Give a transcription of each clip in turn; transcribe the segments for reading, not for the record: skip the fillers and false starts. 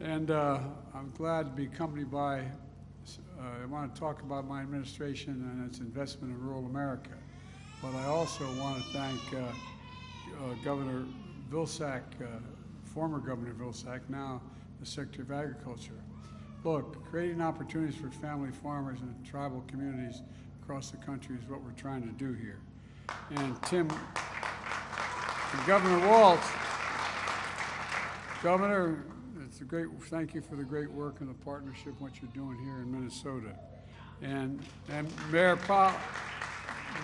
And I'm glad to be accompanied by, I want to talk about my administration and its investment in rural America. But I also want to thank Governor Vilsack, former Governor Vilsack, now the Secretary of Agriculture. Look, creating opportunities for family farmers and tribal communities across the country is what we're trying to do here. And Tim, and Governor Waltz, Governor, it's a great, thank you for the great work and the partnership, what you're doing here in Minnesota. And Mayor Paul,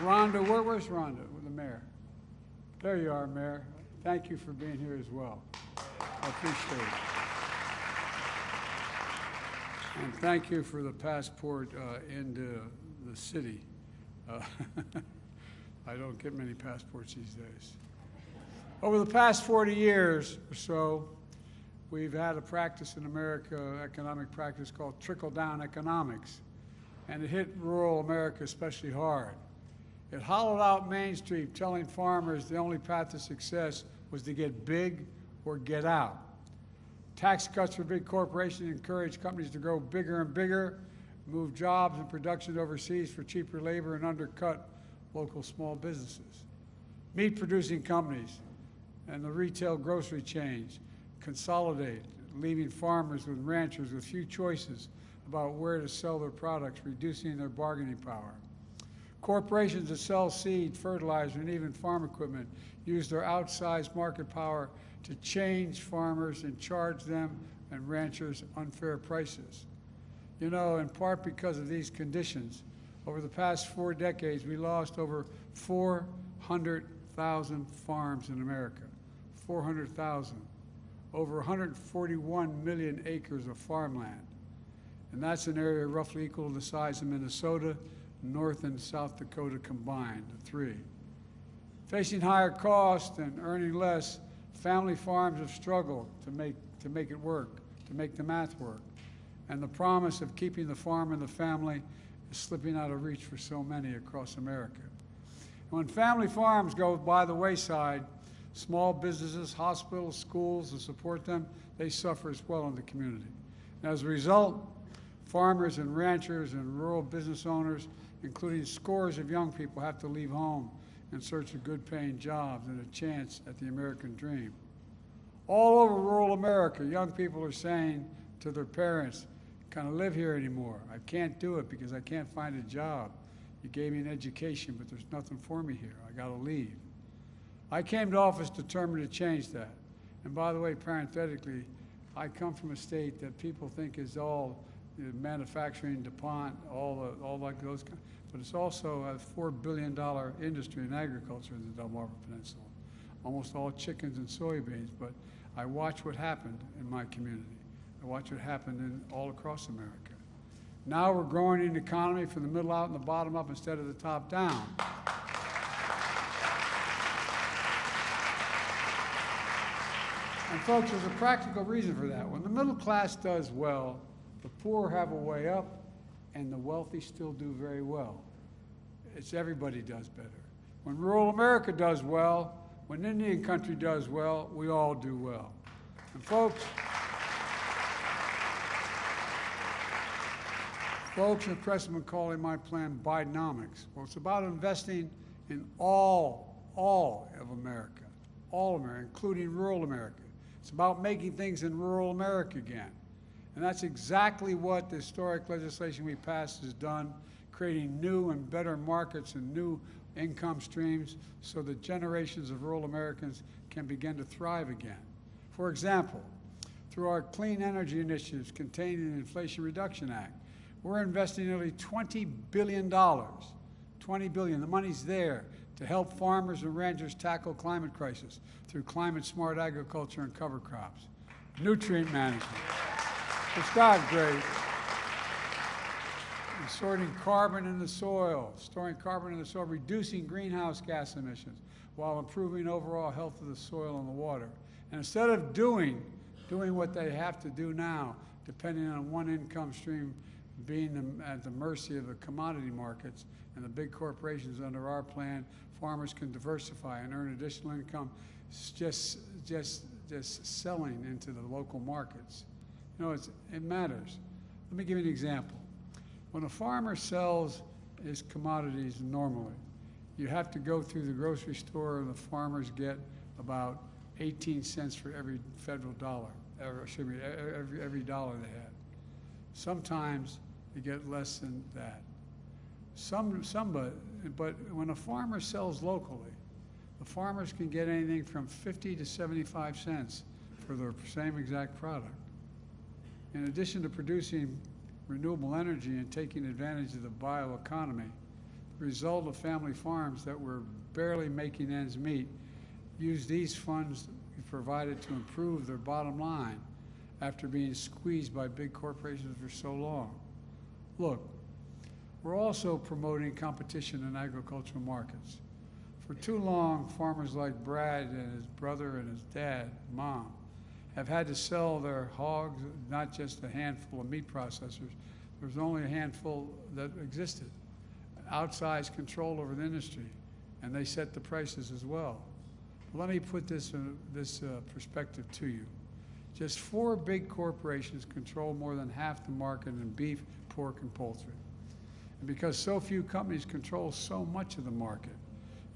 Rhonda, where's Rhonda, the mayor? There you are, Mayor. Thank you for being here as well. I appreciate it. And thank you for the passport into the city. I don't get many passports these days. Over the past 40 years or so, we've had a practice in America, economic practice called trickle-down economics, and it hit rural America especially hard. It hollowed out Main Street, telling farmers the only path to success was to get big or get out. Tax cuts for big corporations encouraged companies to grow bigger and bigger, move jobs and production overseas for cheaper labor, and undercut local small businesses. Meat-producing companies and the retail grocery chains consolidate, leaving farmers and ranchers with few choices about where to sell their products, reducing their bargaining power. Corporations that sell seed, fertilizer, and even farm equipment use their outsized market power to change farmers and charge them and ranchers unfair prices. You know, in part because of these conditions, over the past 4 decades, we lost over 400,000 farms in America. 400,000. Over 141 million acres of farmland. And that's an area roughly equal to the size of Minnesota, North and South Dakota combined, the three. Facing higher costs and earning less, family farms have struggled to make it work, to make the math work. And the promise of keeping the farm and the family is slipping out of reach for so many across America. And when family farms go by the wayside, small businesses, hospitals, schools that support them, they suffer as well in the community. And as a result, farmers and ranchers and rural business owners, including scores of young people, have to leave home in search of good-paying jobs and a chance at the American dream. All over rural America, young people are saying to their parents, "Can't live here anymore. I can't do it because I can't find a job. You gave me an education, but there's nothing for me here. I got to leave." I came to office determined to change that. And by the way, parenthetically, I come from a state that people think is all manufacturing, DuPont, all like those kinds. But it's also a $4 billion industry in agriculture in the Delmarva Peninsula. Almost all chickens and soybeans, but I watch what happened in my community. I watch what happened all across America. Now we're growing an economy from the middle out and the bottom up instead of the top down. And folks, there's a practical reason for that. When the middle class does well, the poor have a way up, and the wealthy still do very well. It's everybody does better. When rural America does well, when Indian country does well, we all do well. And folks and press have been calling my plan Bidenomics. Well, it's about investing in all of America, all America, including rural America. It's about making things in rural America again. And that's exactly what the historic legislation we passed has done, creating new and better markets and new income streams so that generations of rural Americans can begin to thrive again. For example, through our clean energy initiatives contained in the Inflation Reduction Act, we're investing nearly $20 billion. $20 billion, the money's there to help farmers and ranchers tackle climate crisis through climate-smart agriculture and cover crops, nutrient management. It's not great. And storing carbon in the soil, reducing greenhouse gas emissions while improving overall health of the soil and the water. And instead of doing what they have to do now, depending on one income stream being at the mercy of the commodity markets and the big corporations, under our plan, farmers can diversify and earn additional income just selling into the local markets. You know, it matters. Let me give you an example. When a farmer sells his commodities normally, you have to go through the grocery store, and the farmers get about 18 cents for every federal dollar, or excuse me, every dollar they have. Sometimes you get less than that. But when a farmer sells locally, the farmers can get anything from 50 to 75 cents for the same exact product. In addition to producing renewable energy and taking advantage of the bioeconomy, the result of family farms that were barely making ends meet use these funds provided to improve their bottom line after being squeezed by big corporations for so long. Look, we're also promoting competition in agricultural markets. For too long, farmers like Brad and his brother and his dad, mom, have had to sell their hogs, not just a handful of meat processors. There was only a handful that existed. Outsized control over the industry, and they set the prices as well. Let me put this perspective to you. Just 4 big corporations control more than half the market in beef, pork, and poultry. And because so few companies control so much of the market,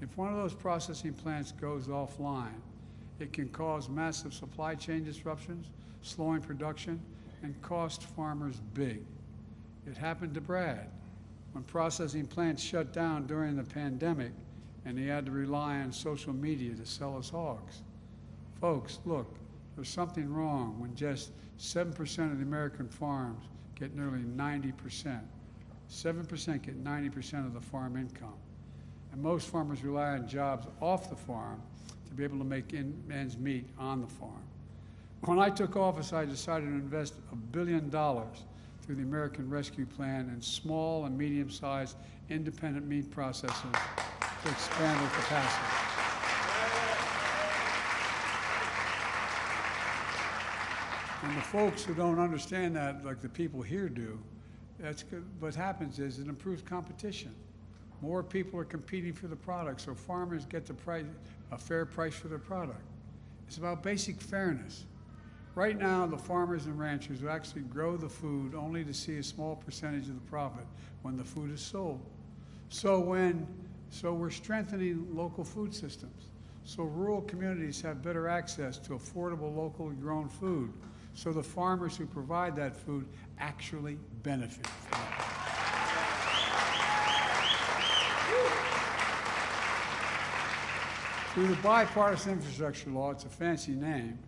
if one of those processing plants goes offline, it can cause massive supply chain disruptions, slowing production, and cost farmers big. It happened to Brad when processing plants shut down during the pandemic and he had to rely on social media to sell his hogs. Folks, look, there's something wrong when just 7% of the American farms get nearly 90%. 7% get 90% of the farm income. And most farmers rely on jobs off the farm to be able to make ends meet on the farm. When I took office, I decided to invest $1 billion through the American Rescue Plan in small and medium-sized independent meat processors to expand their capacity. And the folks who don't understand that, like the people here do, that's good. What happens is it improves competition. More people are competing for the product, so farmers get a fair price for their product. It's about basic fairness. Right now, the farmers and ranchers who actually grow the food only to see a small percentage of the profit when the food is sold. So we're strengthening local food systems, so rural communities have better access to affordable locally grown food, so the farmers who provide that food actually benefit from it. Through the bipartisan infrastructure law, it's a fancy name,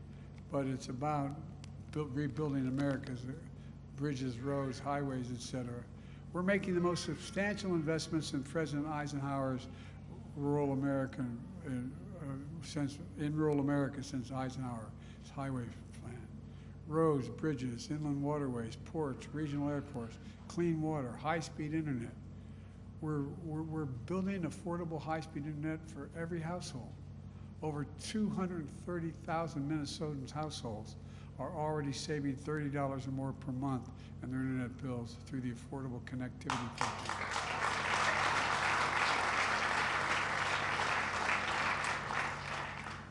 but it's about rebuilding America's bridges, roads, highways, et cetera. We're making the most substantial investments in President Eisenhower's rural America since Eisenhower's highway plan. Roads, bridges, inland waterways, ports, regional airports, clean water, high-speed internet. We're building affordable high-speed internet for every household. Over 230,000 Minnesotans households are already saving $30 or more per month in their internet bills through the Affordable Connectivity Program.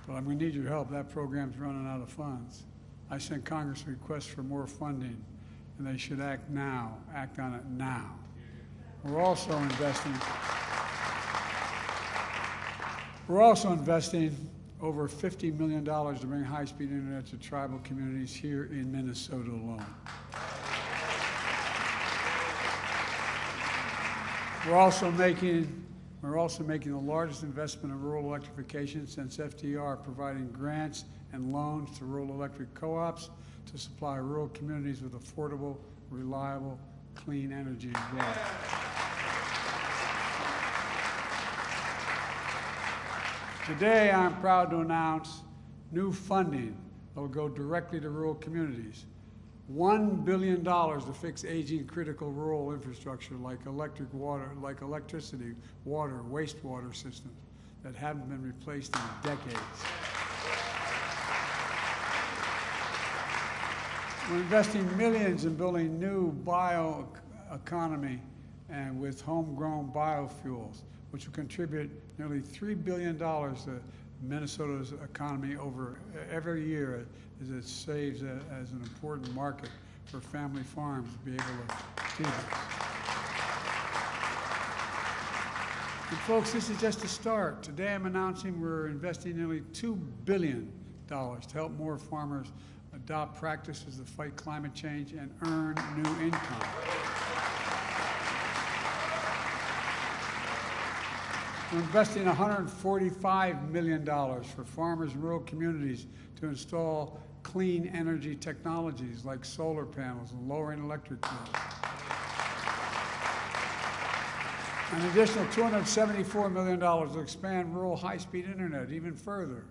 But we need your help. That program's running out of funds. I sent Congress requests for more funding, and they should act now, act on it now. We're also investing over $50 million to bring high-speed internet to tribal communities here in Minnesota alone. We're also making the largest investment in rural electrification since FDR, providing grants and loans to rural electric co-ops to supply rural communities with affordable, reliable, clean energy as well. Today, I'm proud to announce new funding that will go directly to rural communities. $1 billion to fix aging critical rural infrastructure like electricity, water, wastewater systems that haven't been replaced in decades. We're investing millions in building new bioeconomy and with homegrown biofuels, which will contribute nearly $3 billion to Minnesota's economy over every year as it saves as an important market for family farms to be able to do this. And folks, this is just a start. Today I'm announcing we're investing nearly $2 billion to help more farmers adopt practices to fight climate change and earn new income. We're investing $145 million for farmers in rural communities to install clean energy technologies like solar panels and lowering electric bills. An additional $274 million to expand rural high-speed internet even further.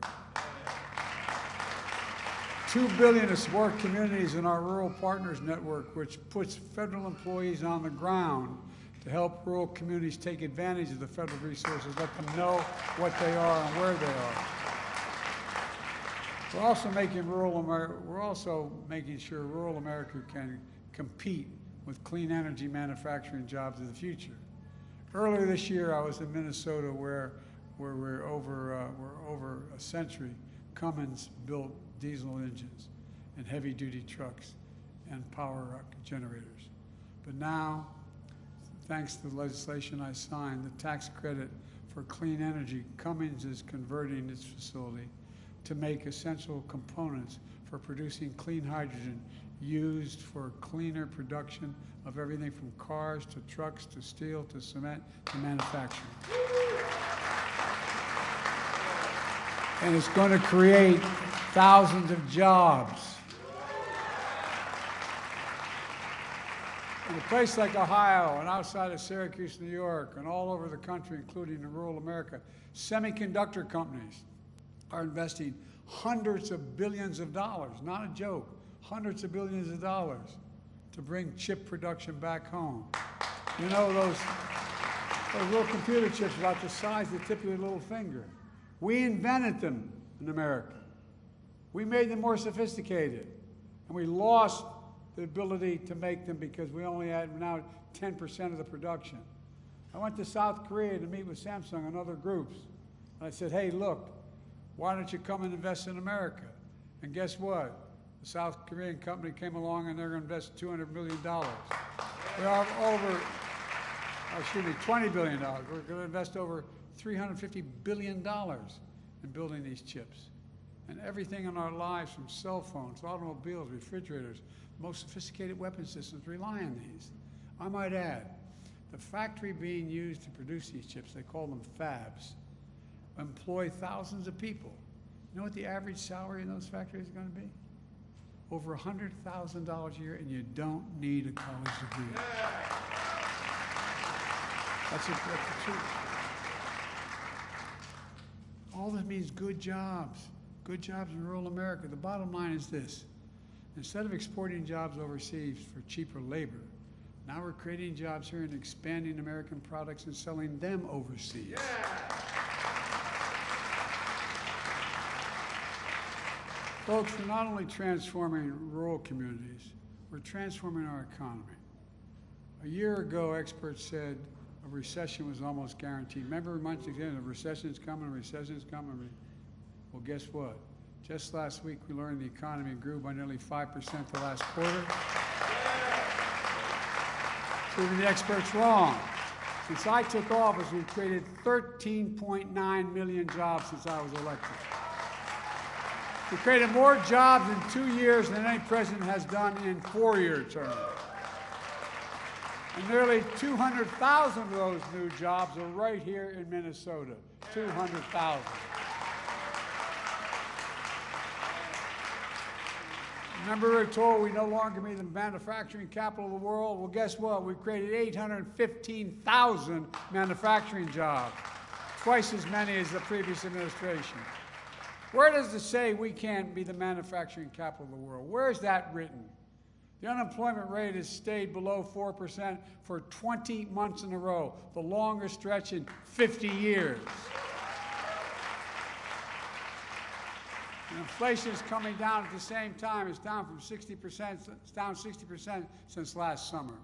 $2 billion to support communities in our Rural Partners Network, which puts federal employees on the ground to help rural communities take advantage of the federal resources, let them know what they are and where they are. We're also making sure rural America can compete with clean energy manufacturing jobs of the future. Earlier this year, I was in Minnesota, where we're over a century. Cummins built diesel engines and heavy-duty trucks and power generators. But now, thanks to the legislation I signed, the tax credit for clean energy, Cummins is converting its facility to make essential components for producing clean hydrogen used for cleaner production of everything from cars to trucks to steel to cement to manufacturing. And it's going to create thousands of jobs. In a place like Ohio and outside of Syracuse, New York, and all over the country, including in rural America, semiconductor companies are investing hundreds of billions of dollars, not a joke, hundreds of billions of dollars to bring chip production back home. You know, those little computer chips about the size of the tip of your little finger. We invented them in America. We made them more sophisticated, and we lost the ability to make them because we only had now 10% of the production. I went to South Korea to meet with Samsung and other groups. And I said, hey, look, why don't you come and invest in America? And guess what? The South Korean company came along and they're going to invest $200 million. We are $20 billion. We're going to invest over $350 billion in building these chips. And everything in our lives, from cell phones, automobiles, refrigerators, most sophisticated weapon systems, rely on these. I might add, the factory being used to produce these chips, they call them fabs, employ thousands of people. You know what the average salary in those factories is going to be? Over $100,000 a year, and you don't need a college degree. That's the truth. All that means good jobs in rural America. The bottom line is this. Instead of exporting jobs overseas for cheaper labor, now we're creating jobs here and expanding American products and selling them overseas. Yeah. Folks, we're not only transforming rural communities, we're transforming our economy. A year ago, experts said a recession was almost guaranteed. Remember months ago, a recession's coming, a recession's coming. Well, guess what? Just last week, we learned the economy grew by nearly 5% the last quarter. Proving the experts wrong. Since I took office, we've created 13.9 million jobs since I was elected. We created more jobs in 2 years than any president has done in 4-year terms. And nearly 200,000 of those new jobs are right here in Minnesota. 200,000. Remember, we were told we no longer be the manufacturing capital of the world? Well, guess what? We created 815,000 manufacturing jobs, twice as many as the previous administration. Where does it say we can't be the manufacturing capital of the world? Where is that written? The unemployment rate has stayed below 4% for 20 months in a row, the longest stretch in 50 years. And inflation is coming down at the same time. It's down from 60%. It's down 60% since last summer.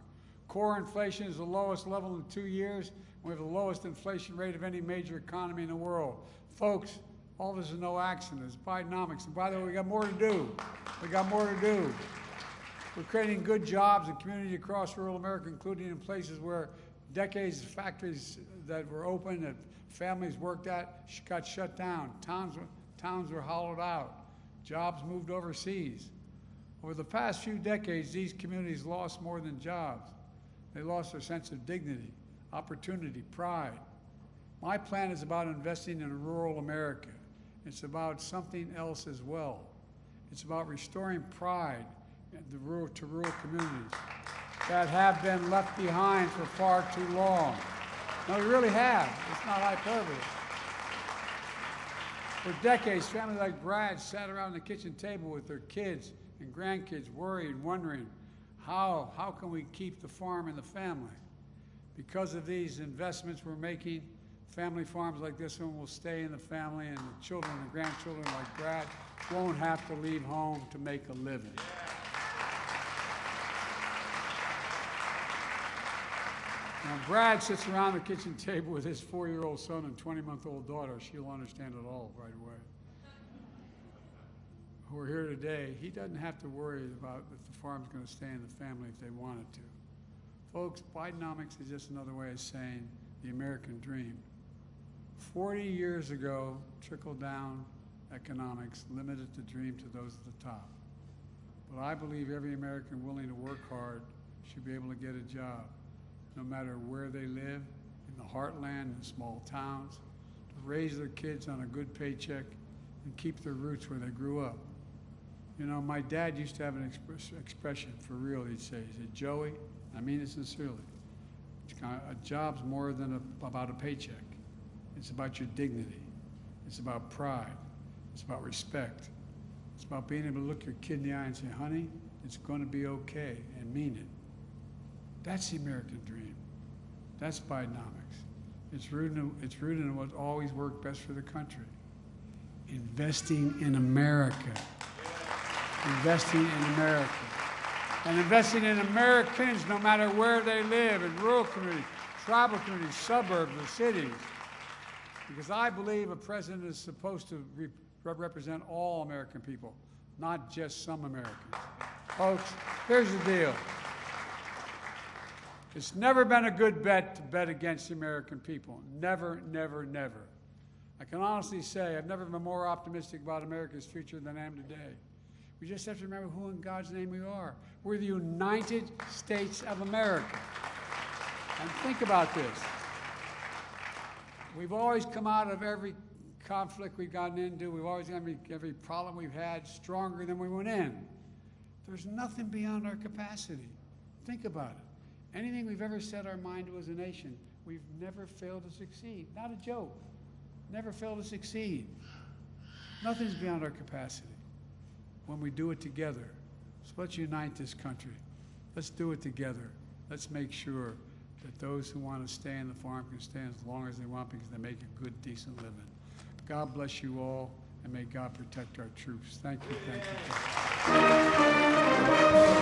Core inflation is the lowest level in 2 years. We have the lowest inflation rate of any major economy in the world. Folks, All of us are no accidents. Bidenomics. And by the way, we got more to do. We got more to do. We're creating good jobs and community across rural America, including in places where decades of factories that were open, that families worked at, got shut down. Towns were hollowed out. Jobs moved overseas. Over the past few decades, these communities lost more than jobs. They lost their sense of dignity, opportunity, pride. My plan is about investing in rural America. It's about something else as well. It's about restoring pride to rural communities that have been left behind for far too long. No, we really have. It's not hyperbole. For decades, families like Brad sat around the kitchen table with their kids and grandkids worried, wondering, how can we keep the farm in the family? Because of these investments we're making, family farms like this one will stay in the family, and the children and grandchildren like Brad won't have to leave home to make a living. Now, Brad sits around the kitchen table with his 4-year-old son and 20-month-old daughter. She'll understand it all right away. Who are here today, he doesn't have to worry about if the farm's going to stay in the family if they want it to. Folks, Bidenomics is just another way of saying the American dream. 40 years ago, trickle-down economics limited the dream to those at the top. But I believe every American willing to work hard should be able to get a job, no matter where they live, in the heartland, in small towns, to raise their kids on a good paycheck and keep their roots where they grew up. You know, my dad used to have an expression, for real, he'd say, Joey, I mean it sincerely, a job's more than about a paycheck. It's about your dignity. It's about pride. It's about respect. It's about being able to look your kid in the eye and say, honey, it's going to be okay, and mean it. That's the American dream. That's Bidenomics. It's rooted in what always worked best for the country. Investing in America. Investing in America. And investing in Americans no matter where they live, in rural communities, tribal communities, suburbs, or cities. Because I believe a president is supposed to represent all American people, not just some Americans. Folks, here's the deal. It's never been a good bet to bet against the American people. Never, never, never. I can honestly say I've never been more optimistic about America's future than I am today. We just have to remember who in God's name we are. We're the United States of America. And think about this. We've always come out of every conflict we've gotten into, we've always got every problem we've had stronger than we went in. There's nothing beyond our capacity. Think about it. Anything we've ever set our mind to as a nation, we've never failed to succeed. Not a joke. Never failed to succeed. Nothing's beyond our capacity when we do it together. So let's unite this country. Let's do it together. Let's make sure that those who want to stay in the farm can stay as long as they want because they make a good, decent living. God bless you all, and may God protect our troops. Thank you. Thank you.